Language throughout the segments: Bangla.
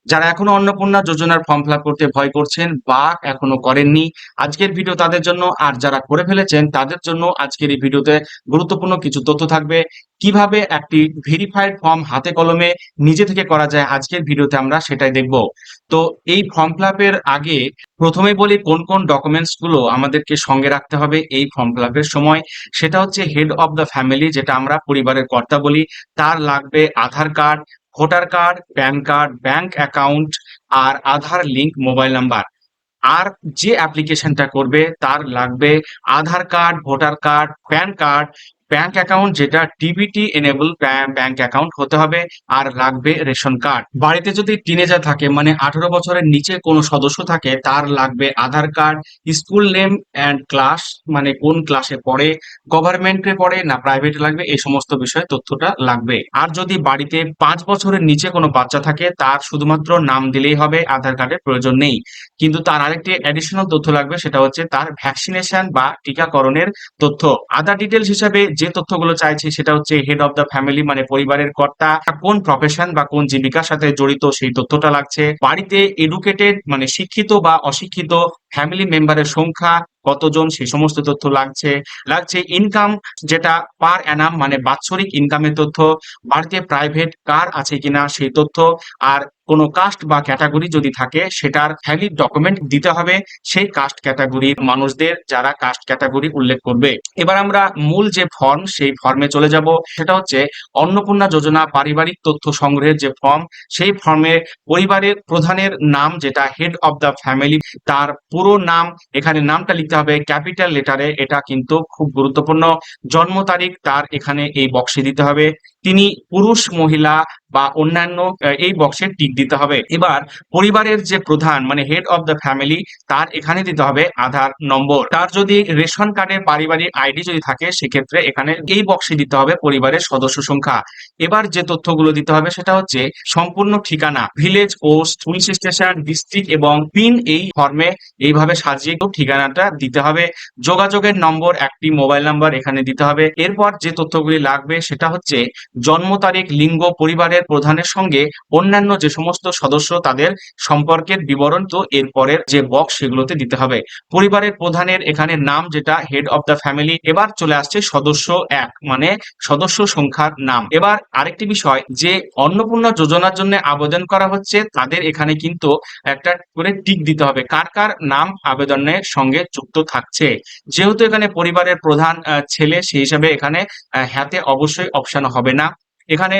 যারা এখনো অন্নপূর্ণা যোজনার ফর্ম ফিল আপ করতে ভয় করছেন বা এখনো করেননি, আজকের ভিডিও তাদের জন্য। আর যারা করে ফেলেছেন তাদের জন্য আজকের এই ভিডিওতে গুরুত্বপূর্ণ কিছু তথ্য থাকবে। কিভাবে একটি ভেরিফাইড ফর্ম হাতে কলমে নিজে থেকে করা যায়, আজকের ভিডিওতে আমরা সেটাই দেখব। তো এই ফর্ম ফিল আপের আগে প্রথমে বলি কোন কোন ডকুমেন্টস গুলো আমাদেরকে সঙ্গে রাখতে হবে এই ফর্ম ফিল আপের সময়। সেটা হচ্ছে হেড অফ দ্য ফ্যামিলি, যেটা আমরা পরিবারের কর্তা বলি। তার লাগবে Aadhaar card, voter card, PAN card, bank account আর আধার লিংক মোবাইল নাম্বার। আর যে অ্যাপ্লিকেশনটা করবে তার লাগবে Aadhaar card, voter card, PAN card, bank account, যেটা ডিবিটি এনেবল ব্যাংক অ্যাকাউন্ট হতে হবে। আর লাগবে রেশন কার্ড। বাড়িতে যদি টিনেজার থাকে, মানে 18 বছরের নিচে কোনো সদস্য থাকে, তার লাগবে Aadhaar card, school name and class, মানে কোন ক্লাসে পড়ে, গভর্নমেন্টে পড়ে না প্রাইভেটে লাগবে, এই সমস্ত বিষয়ে তথ্যটা লাগবে। আর যদি বাড়িতে 5 বছরের নিচে কোনো বাচ্চা থাকে, তার শুধুমাত্র নাম দিলেই হবে, আধার কার্ডের প্রয়োজন নেই। কিন্তু তার আরেকটি অ্যাডিশনাল তথ্য লাগবে, সেটা হচ্ছে তার ভ্যাকসিনেশন বা টিকাকরণের তথ্য। আদার ডিটেলস হিসাবে যে তথ্যগুলো চাইছি সেটা হচ্ছে হেড অফ দ্য ফ্যামিলি, মানে পরিবারের কর্তা কোন প্রফেশন বা কোন জীবিকার সাথে জড়িত, সেই তথ্যটা লাগছে। বাড়িতে এডুকেটেড মানে শিক্ষিত বা অশিক্ষিত ফ্যামিলি মেম্বারের সংখ্যা কতজন, সেই সমস্ত তথ্য লাগছে। লাগছে ইনকাম, যেটা পার অ্যানাম মানে বাৎসরিক ইনকামের তথ্য। বাড়িতে প্রাইভেট কার আছে কিনা সেই তথ্য। আর কোনো কাস্ট বা ক্যাটাগরি যদি থাকে, সেটার ভ্যালিড ডকুমেন্ট দিতে হবে সেই কাস্ট ক্যাটাগরির মানুষদের, যারা কাস্ট ক্যাটাগরি উল্লেখ করবে। এবার আমরা মূল যে ফর্ম, সেই ফর্মে চলে যাব। সেটা হচ্ছে অন্নপূর্ণা যোজনা পারিবারিক তথ্য সংগ্রহের যে ফর্ম, সেই ফর্মে পরিবারের প্রধানের নাম, যেটা হেড অফ দ্য ফ্যামিলি, তার পুরো নাম, এখানে নামটা লিখতে হবে ক্যাপিটাল লেটারে, এটা কিন্তু খুব গুরুত্বপূর্ণ। জন্ম তারিখ তার এখানে এই বক্সে দিতে হবে। তিনি পুরুষ, মহিলা বা অন্যান্য, এই বক্সে টিক দিতে হবে। এবার পরিবারের যে প্রধান মানে হেড অফ দ্য ফ্যামিলি, তার এখানে দিতে হবে আধার নম্বর। তার যদি রেশন কার্ডের পারিবারিক আইডি যদি থাকে, সেক্ষেত্রে এখানে এই বক্সে দিতে হবে পরিবারের সদস্য সংখ্যা। এবার যে তথ্যগুলো দিতে হবে সেটা হচ্ছে সম্পূর্ণ ঠিকানা, village, post, police station, district এবং পিন, এই ফর্মে এইভাবে সাজিয়ে ঠিকানাটা দিতে হবে। যোগাযোগের নম্বর, একটি মোবাইল নাম্বার এখানে দিতে হবে। এরপর যে তথ্যগুলি লাগবে সেটা হচ্ছে জন্ম তারিখ, লিঙ্গ, পরিবারের প্রধানের সঙ্গে অন্যান্য যে সমস্ত সদস্য তাদের সম্পর্কের বিবরণ, তো এরপরের যে বক্স সেগুলোতে দিতে হবে। পরিবারের প্রধানের এখানে নাম, যেটা হেড অফ দ্য ফ্যামিলি। এবার চলে আসছে সদস্য এক, মানে সদস্য সংখ্যার নাম। এবার আরেকটি বিষয়, যে অন্নপূর্ণা যোজনার জন্য আবেদন করা হচ্ছে, তাদের এখানে কিন্তু একটা করে টিক দিতে হবে কার কার নাম আবেদনের সঙ্গে যুক্ত থাকছে। যেহেতু এখানে পরিবারের প্রধান ছেলে, সেই হিসাবে এখানে হ্যাঁতে অবশ্যই অপশন হবে না। এখানে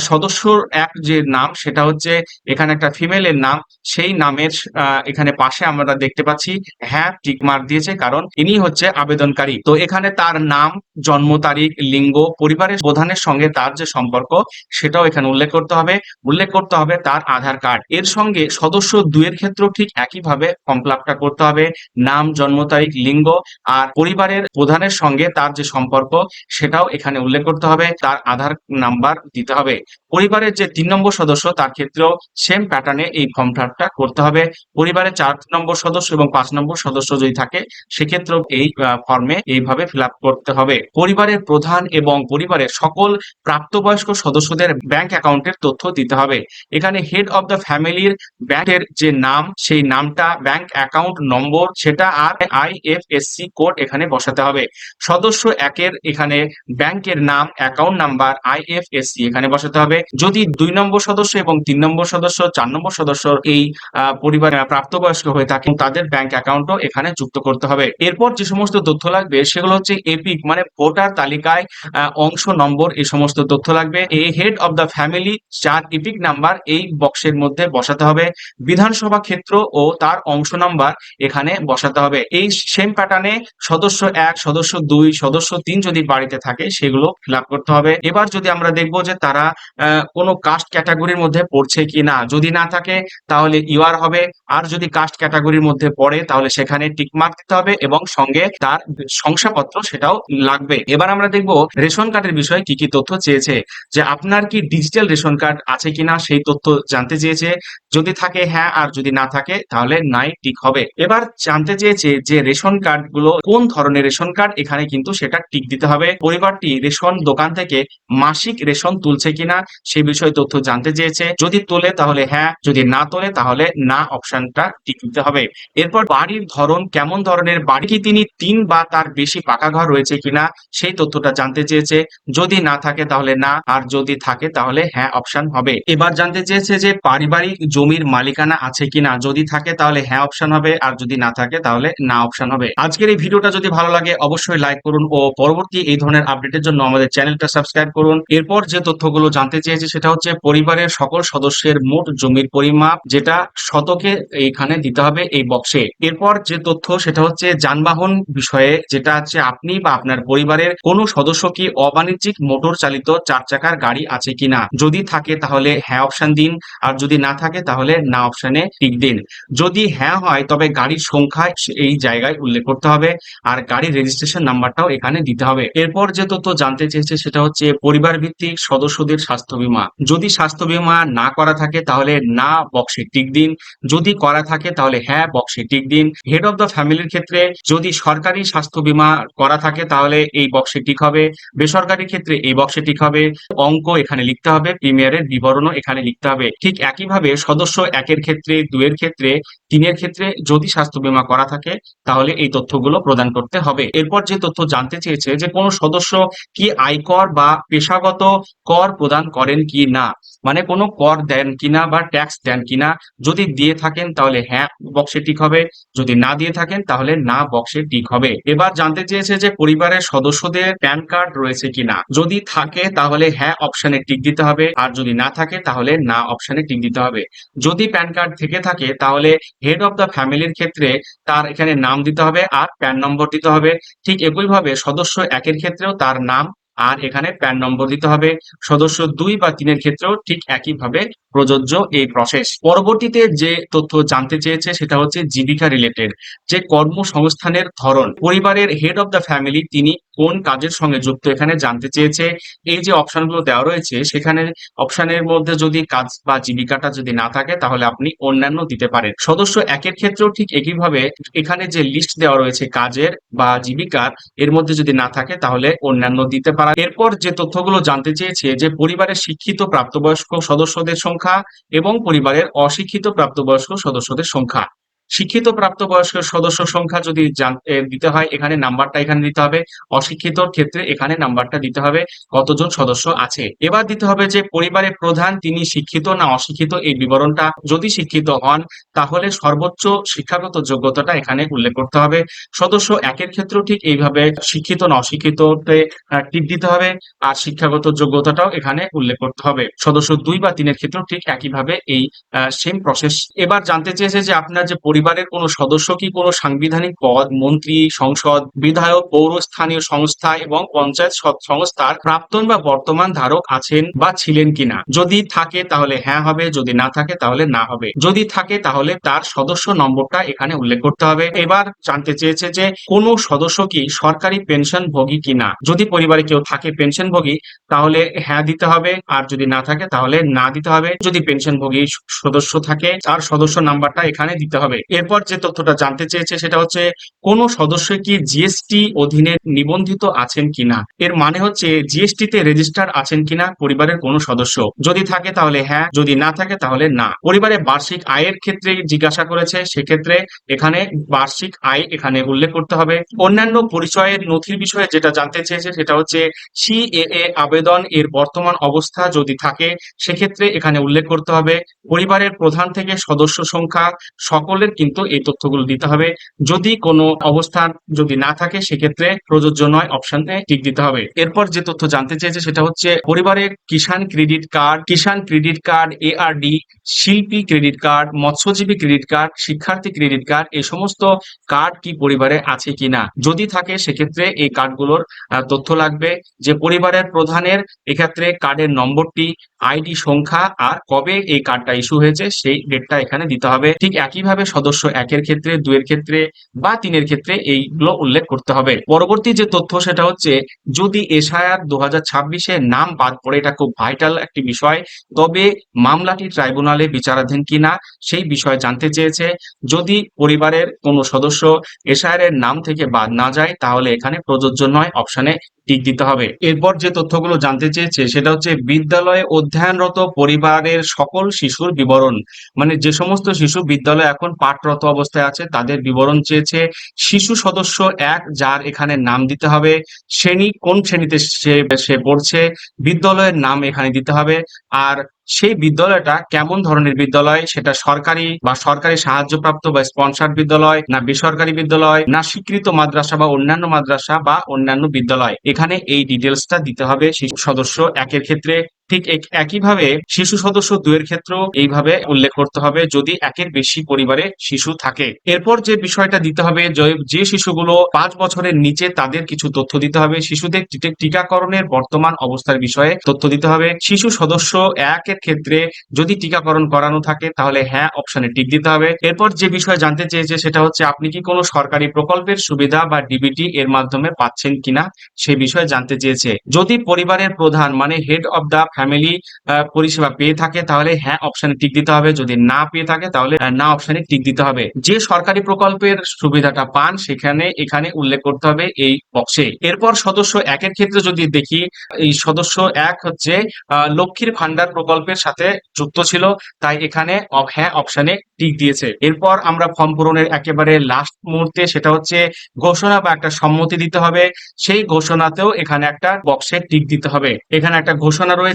সদস্যর এক যে নাম, সেটা হচ্ছে এখানে একটা ফিমেলের নাম, সেই নামের এখানে পাশে আমরা দেখতে পাচ্ছি হ্যাঁ টিক মার্ক দিয়েছে, কারণ ইনি হচ্ছে আবেদনকারী। তো এখানে তার নাম, জন্ম তারিখ, লিঙ্গ, পরিবারের প্রধানের সঙ্গে তার যে সম্পর্ক, সেটাও এখানে উল্লেখ করতে হবে। উল্লেখ করতে হবে তার আধার কার্ড। এর সঙ্গে সদস্য দুইয়ের ক্ষেত্রেও ঠিক একইভাবে ফর্ম ফিল আপটা করতে হবে। নাম, জন্ম তারিখ, লিঙ্গ আর পরিবারের প্রধানের সঙ্গে তার যে সম্পর্ক, সেটাও এখানে উল্লেখ করতে হবে। তার আধার নাম্বার দিতে হবে। পরিবারের যে 3 নম্বর সদস্য, তার ক্ষেত্রেও সেম প্যাটার্নে এই ফর্ম ফিল আপটা করতে হবে। পরিবারের 4 নম্বর সদস্য এবং 5 নম্বর সদস্য যদি থাকে, সেক্ষেত্রেও এই ফর্মে এইভাবে ফিল আপ করতে হবে। পরিবারের প্রধান এবং পরিবারের সকল প্রাপ্তবয়স্ক সদস্যদের ব্যাংক অ্যাকাউন্টের তথ্য দিতে হবে। এখানে হেড অফ দ্য ফ্যামিলির ব্যাংকের যে নাম, সেই নামটা, ব্যাংক অ্যাকাউন্ট নম্বর সেটা, আর আইএফএসসি কোড এখানে বসাতে হবে। সদস্য একের এখানে ব্যাংকের নাম, অ্যাকাউন্ট নাম্বার, আইএফএসসি এখানে বসাতে হবে। যদি 2 নম্বর সদস্য এবং 3 নম্বর সদস্য, 4 নম্বর সদস্য এই পরিবারে প্রাপ্তবয়স্ক হয়ে থাকে, তাদের ব্যাংক অ্যাকাউন্টও এখানে যুক্ত করতে হবে। এরপর যে সমস্ত তথ্য লাগবে সেগুলো হচ্ছে এপিক, মানে ভোটার তালিকায় অংশ নম্বর, এই সমস্ত তথ্য লাগবে। এই হেড অফ দ্য ফ্যামিলি যার ইপিক নাম্বার এই বক্সের মধ্যে বসাতে হবে। বিধানসভা ক্ষেত্র ও তার অংশ নাম্বার এখানে বসাতে হবে। এই সেম প্যাটার্নে সদস্য এক, সদস্য দুই, সদস্য তিন যদি বাড়িতে থাকে, সেগুলো ফিল আপ করতে হবে। এবার যদি আমরা দেখবো যে তারা কোনো কাস্ট ক্যাটাগরির মধ্যে পড়ছে কি না, যদি না থাকে তাহলে ইউআর হবে। আর যদি কাস্ট ক্যাটাগরির মধ্যে পড়ে, তাহলে সেখানে টিক মার্ক দিতে হবে এবং সঙ্গে তার শংসাপত্র সেটাও লাগবে। এবার আমরা দেখবো রেশন কার্ডের বিষয়ে কি কি তথ্য চেয়েছে, যে আপনার কি ডিজিটাল রেশন কার্ড আছে কিনা সেই তথ্য জানতে চেয়েছে। যদি থাকে হ্যাঁ, আর যদি না থাকে তাহলে নাই টিক হবে। এবার জানতে চেয়েছে যে রেশন কার্ড গুলো কোন ধরনের রেশন কার্ড, এখানে কিন্তু সেটা টিক দিতে হবে। পরিবারটি রেশন দোকান থেকে মাসিক রেশন তুলছে কিনা সেই বিষয়ে তথ্য জানতে চেয়েছে। যদি তোলে তাহলে হ্যাঁ, যদি না তোলে তাহলে না অপশনটা টিক দিতে হবে। এরপর বাড়ির ধরন কেমন ধরনের বাড়ি, কি তিনি ৩ বা তার বেশি পাকা ঘর রয়েছে কিনা সেই তথ্যটা জানতে চেয়েছে। যদি না থাকে তাহলে না, আর যদি থাকে তাহলে হ্যাঁ অপশন হবে। এবার জানতে চেয়েছে যে পারিবারিক জমির মালিকানা আছে কিনা, যদি থাকে তাহলে হ্যাঁ অপশন হবে, আর যদি না থাকে তাহলে না অপশন হবে। আজকের এই ভিডিওটা যদি ভালো লাগে অবশ্যই লাইক করুন ও পরবর্তী এই ধরনের আপডেটের জন্য আমাদের চ্যানেলটা সাবস্ক্রাইব করুন। এরপর যে তথ্যগুলো জানতে চেয়েছে সেটা হচ্ছে পরিবারের সকল সদস্যের মোট জমির পরিমাপ, যেটা শতকে এইখানে দিতে হবে এই বক্সে। এরপর যে তথ্য সেটা হচ্ছে যানবাহন বিষয়ে, যেটা হচ্ছে আপনি বা আপনার পরিবারের কোনো সদস্য কি অবাণিজ্যিক মোটর চালিত 4 চাকার গাড়ি আছে কিনা, যদি থাকে তাহলে হ্যাঁ অপশন দিন, আর যদি না থাকে তাহলে না অপশনে টিক দিন। যদি হ্যাঁ হয় তবে গাড়ির সংখ্যা এই জায়গায় উল্লেখ করতে হবে, আর গাড়ির রেজিস্ট্রেশন নাম্বারটাও এখানে দিতে হবে। এরপর যে তথ্য জানতে চেয়েছে সেটা হচ্ছে পরিবার ভিত্তিক সদস্যদের স্বাস্থ্য বীমা, যদি স্বাস্থ্য বীমা না করা থাকে তাহলে না বক্সে টিক দিন, যদি করা থাকে তাহলে হ্যাঁ বক্সে টিক দিন। হেড অফ দ্য ফ্যামিলির ক্ষেত্রে যদি সরকারি স্বাস্থ্য বীমা করা থাকে তাহলে এই বক্সে টিক হবে, বেসরকারি ক্ষেত্রে এই বক্সে টিক হবে। অঙ্ক এখানে লিখতে হবে, প্রিমিয়ারের বিবরণও এখানে লিখতে হবে। ঠিক একইভাবে সদস্য 1 এর ক্ষেত্রে, 2 এর ক্ষেত্রে, 3 এর ক্ষেত্রে যদি স্বাস্থ্য বীমা করা থাকে তাহলে এই তথ্যগুলো প্রদান করতে হবে। এরপর যে তথ্য জানতে চেয়েছে যে কোনো সদস্য কি আয়কর বা পেশাগত কর প্রদান করেন কি না, মানে কোনো কর দেন কিনা বা ট্যাক্স দেন কিনা, যদি দিয়ে থাকেন তাহলে হ্যাঁ বক্সে টিক হবে, যদি না দিয়ে থাকেন তাহলে না বক্সে টিক হবে। এবার জানতে চেয়েছে যে পরিবারের সদস্যদের প্যান কার্ড রয়েছে কিনা, যদি থাকে তাহলে হ্যাঁ অপশনে টিক দিতে হবে, আর যদি না থাকে তাহলে না অপশনে টিক দিতে হবে। যদি প্যান কার্ড থেকে থাকে তাহলে হেড অফ দ্য ফ্যামিলির ক্ষেত্রে তার এখানে নাম দিতে হবে আর প্যান নম্বর দিতে হবে। ঠিক একইভাবে সদস্য 1 এর ক্ষেত্রেও তার নাম আর এখানে প্যান নম্বর দিতে হবে। সদস্য 2 বা 3 এর ক্ষেত্রেও ঠিক একইভাবে প্রযোজ্য এই প্রসেস। পরবর্তীতে যে তথ্য জানতে চেয়েছে সেটা হচ্ছে জীবিকা রিলেটেড, যে কর্মসংস্থানের ধরন, পরিবারের হেড অফ দ্য ফ্যামিলি তিনি কোন কাজের সঙ্গে যুক্ত এখানে জানতে চেয়েছে। এই যে অপশনগুলো দেওয়া রয়েছে সেখানে অপশনের মধ্যে যদি কাজ বা জীবিকাটা যদি না থাকে তাহলে আপনি অন্যান্য দিতে পারেন। সদস্য 1 এর ক্ষেত্রেও ঠিক একইভাবে এখানে যে লিস্ট দেওয়া রয়েছে কাজের বা জীবিকার, এর মধ্যে যদি না থাকে তাহলে অন্যান্য দিতে পারা। এরপর যে তথ্যগুলো জানতে চেয়েছে যে পরিবারের শিক্ষিত প্রাপ্তবয়স্ক সদস্যদের সংখ্যা এবং পরিবারের অশিক্ষিত প্রাপ্তবয়স্ক সদস্যদের সংখ্যা। শিক্ষিত প্রাপ্তবয়স্ক সদস্য সংখ্যা যদি দিতে হয় এখানে নাম্বারটা এখানে দিতে হবে, অশিক্ষিতর ক্ষেত্রে এখানে নাম্বারটা দিতে হবে কতজন সদস্য আছে। এবার দিতে হবে যে পরিবারের প্রধান তিনি শিক্ষিত না অশিক্ষিত এই বিবরণটা, যদি শিক্ষিত হন তাহলে সর্বোচ্চ শিক্ষাগত যোগ্যতাটা এখানে উল্লেখ করতে হবে। সদস্য 1 এর ক্ষেত্রেও ঠিক এইভাবে শিক্ষিত না অশিক্ষিততে টিক দিতে হবে, আর শিক্ষাগত যোগ্যতাটাও এখানে উল্লেখ করতে হবে। সদস্য 2 বা 3 এর ক্ষেত্রেও ঠিক একইভাবে এই সেম প্রসেস। এবার জানতে চেয়েছে যে আপনার যে পরিবারের কোনো সদস্য কি কোনো সাংবিধানিক পদ, মন্ত্রী, সংসদ, বিধায়ক, পৌর স্থানীয় সংস্থা এবং পঞ্চায়েত সংস্থার প্রাক্তন বা বর্তমান ধারক আছেন বা ছিলেন কিনা, যদি থাকে তাহলে হ্যাঁ হবে, যদি না থাকে তাহলে না হবে। যদি থাকে তাহলে তার সদস্য নম্বরটা এখানে উল্লেখ করতে হবে। এবার জানতে চেয়েছে যে কোনো সদস্য কি সরকারি পেনশন ভোগী কিনা, যদি পরিবারে কেউ থাকে পেনশনভোগী তাহলে হ্যাঁ দিতে হবে, আর যদি না থাকে তাহলে না দিতে হবে। যদি পেনশনভোগী সদস্য থাকে তার সদস্য নাম্বারটা এখানে দিতে হবে। এরপর যে তথ্যটা জানতে চেয়েছে সেটা হচ্ছে কোন সদস্য কি জিএসটি অধীনে নিবন্ধিত আছেন কিনা, এর মানে হচ্ছে জিএসটি তে রেজিস্টার আছেন কিনা পরিবারের কোনো সদস্য, যদি থাকে তাহলে হ্যাঁ, যদি না থাকে তাহলে না। পরিবারের বার্ষিক আয়ের ক্ষেত্রে জিজ্ঞাসা করেছে, সেক্ষেত্রে এখানে বার্ষিক আয় এখানে উল্লেখ করতে হবে। অন্যান্য পরিচয়ের নথির বিষয়ে যেটা জানতে চেয়েছে সেটা হচ্ছে সিএএ আবেদন এর বর্তমান অবস্থা যদি থাকে সেক্ষেত্রে এখানে উল্লেখ করতে হবে। পরিবারের প্রধান থেকে সদস্য সংখ্যা সকলের কিন্তু এই তথ্যগুলো দিতে হবে। যদি কোনো অবস্থান যদি না থাকে সেক্ষেত্রে প্রযোজ্য নয় অপশনে টিক দিতে হবে। এরপর যে তথ্য জানতে চেয়েছে সেটা হচ্ছে পরিবারের কিষাণ ক্রেডিট কার্ড, এআরডি, শিল্পী ক্রেডিট কার্ড, মৎস্যজীবী ক্রেডিট কার্ড, শিক্ষার্থী ক্রেডিট কার্ড, এই সমস্ত কার্ড কি পরিবারে আছে কিনা, যদি থাকে সেক্ষেত্রে এই কার্ডগুলোর তথ্য লাগবে। যে পরিবারের প্রধানের এক্ষেত্রে কার্ডের নম্বরটি, আইডি সংখ্যা আর কবে এই কার্ডটা ইস্যু হয়েছে সেই ডেটটা এখানে দিতে হবে। ঠিক একইভাবে সদস্য সদস্য 1 এর ক্ষেত্রে, 2 এর ক্ষেত্রে বা 3 এর ক্ষেত্রে এইগুলো উল্লেখ করতে হবে। পরবর্তী যে তথ্য সেটা হচ্ছে যদি এসআইআর 2026 এ নাম বাদ পড়ে, এটা খুব ভাইটাল একটি বিষয়, তবে মামলাটি ট্রাইব্যুনালে বিচারাধীন কিনা সেই বিষয়ে জানতে চেয়েছে। যদি পরিবারের কোনো সদস্য এসআইআর এর নাম থেকে বাদ না যায় তাহলে এখানে প্রযোজ্য নয় অপশনে টিক দিতে হবে। এরপর যে তথ্যগুলো জানতে চেয়েছে সেটা হচ্ছে বিদ্যালয়ে অধ্যয়নরত পরিবারের সকল শিশুর বিবরণ, মানে যে সমস্ত শিশু বিদ্যালয়ে এখন পাঠরত অবস্থায় আছে তাদের বিবরণ চেয়েছে। শিশু সদস্য 1 যার এখানে নাম দিতে হবে, শ্রেণী কোন শ্রেণীতে সে সে পড়ছে, বিদ্যালয়ের নাম এখানে দিতে হবে, আর সেই বিদ্যালয়টা কেমন ধরনের বিদ্যালয়, সেটা সরকারি বা সরকারি সাহায্যপ্রাপ্ত বা স্পন্সর্ড বিদ্যালয়, না বেসরকারি বিদ্যালয়, না স্বীকৃত মাদ্রাসা বা অন্যান্য মাদ্রাসা বা অন্যান্য বিদ্যালয়, এখানে এই ডিটেলসটা দিতে হবে শিশু সদস্য 1 এর ক্ষেত্রে। ঠিক একইভাবে শিশু সদস্য 2 এর ক্ষেত্রেও এইভাবে উল্লেখ করতে হবে যদি 1 এর বেশি পরিবারে শিশু থাকে। এরপর যে বিষয়টা দিতে হবে, যে শিশুগুলো 5 বছরের নিচে তাদের কিছু তথ্য দিতে হবে। শিশুদের টিকাকরণের বর্তমান অবস্থার বিষয়ে তথ্য দিতে হবে। শিশু সদস্য 1 এর ক্ষেত্রে যদি টিকাকরণ করানো থাকে তাহলে হ্যাঁ অপশনে টিক দিতে হবে। এরপর যে বিষয় জানতে চেয়েছে সেটা হচ্ছে আপনি কি কোনো সরকারি প্রকল্পের সুবিধা বা ডিবিটি এর মাধ্যমে পাচ্ছেন কিনা সে বিষয়ে জানতে চেয়েছে। যদি পরিবারের প্রধান মানে হেড অফ দা ফ্যামিলি পরিষেবা পেয়ে থাকে তাহলে হ্যাঁ অপশনে টিক দিতে হবে, যদি না পেয়ে থাকে তাহলে না অপশনে টিক দিতে হবে। যে সরকারি প্রকল্পের সুবিধাটা পান সেখানে এখানে উল্লেখ করতে হবে এই বক্সে। এরপর সদস্য 1 এর ক্ষেত্রে যদি দেখি, এই সদস্য 1 হচ্ছে লক্ষ্মীর ভান্ডার প্রকল্পের সাথে যুক্ত ছিল, তাই এখানে হ্যাঁ অপশনে টিক দিয়েছে। এরপর আমরা ফর্ম পূরণের একেবারে লাস্ট মুহূর্তে সেটা হচ্ছে ঘোষণা বা একটা সম্মতি দিতে হবে। সেই ঘোষণাতেও এখানে একটা বক্সে টিক দিতে হবে। এখানে একটা ঘোষণা রয়েছে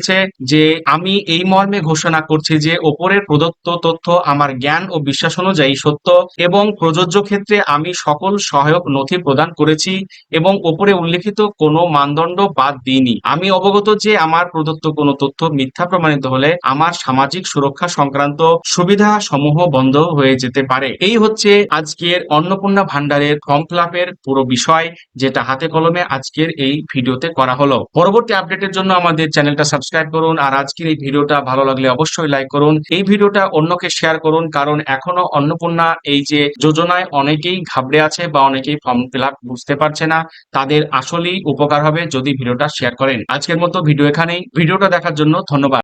যে আমি এই মর্মে ঘোষণা করছি যে ওপরের প্রদত্ত তথ্য আমার জ্ঞান ও বিশ্বাস অনুযায়ী সত্য এবং প্রযোজ্য ক্ষেত্রে আমি সকল সহায়ক নথি প্রদান করেছি এবং ওপরে উল্লেখিত কোনো মানদণ্ড বাদ দিইনি। আমি অবগত যে আমার প্রদত্ত কোনো তথ্য মিথ্যা প্রমাণিত হলে আমার সামাজিক সুরক্ষা সংক্রান্ত সুবিধা সমূহ বন্ধ হয়ে যেতে পারে। এই হচ্ছে আজকের অন্নপূর্ণা ভান্ডারের ফর্ম ফিল আপের পুরো বিষয়, যেটা হাতে কলমে আজকের এই ভিডিওতে করা হলো। পরবর্তী আপডেটের জন্য আমাদের চ্যানেলটা সাবস্ক্রাইব করুন, আর আজকের এই ভিডিওটা ভালো লাগলে অবশ্যই লাইক করুন। এই ভিডিওটা অন্যকে শেয়ার করুন, কারণ এখনো অন্নপূর্ণা এই যে যোজনায় অনেকেই ঘাবড়ে আছে বা অনেকেই ফর্ম ফিল আপ বুঝতে পারছে না, তাদের আসলেই উপকার হবে যদি ভিডিওটা শেয়ার করেন। আজকের মতো ভিডিও এখানেই। ভিডিওটা দেখার জন্য ধন্যবাদ।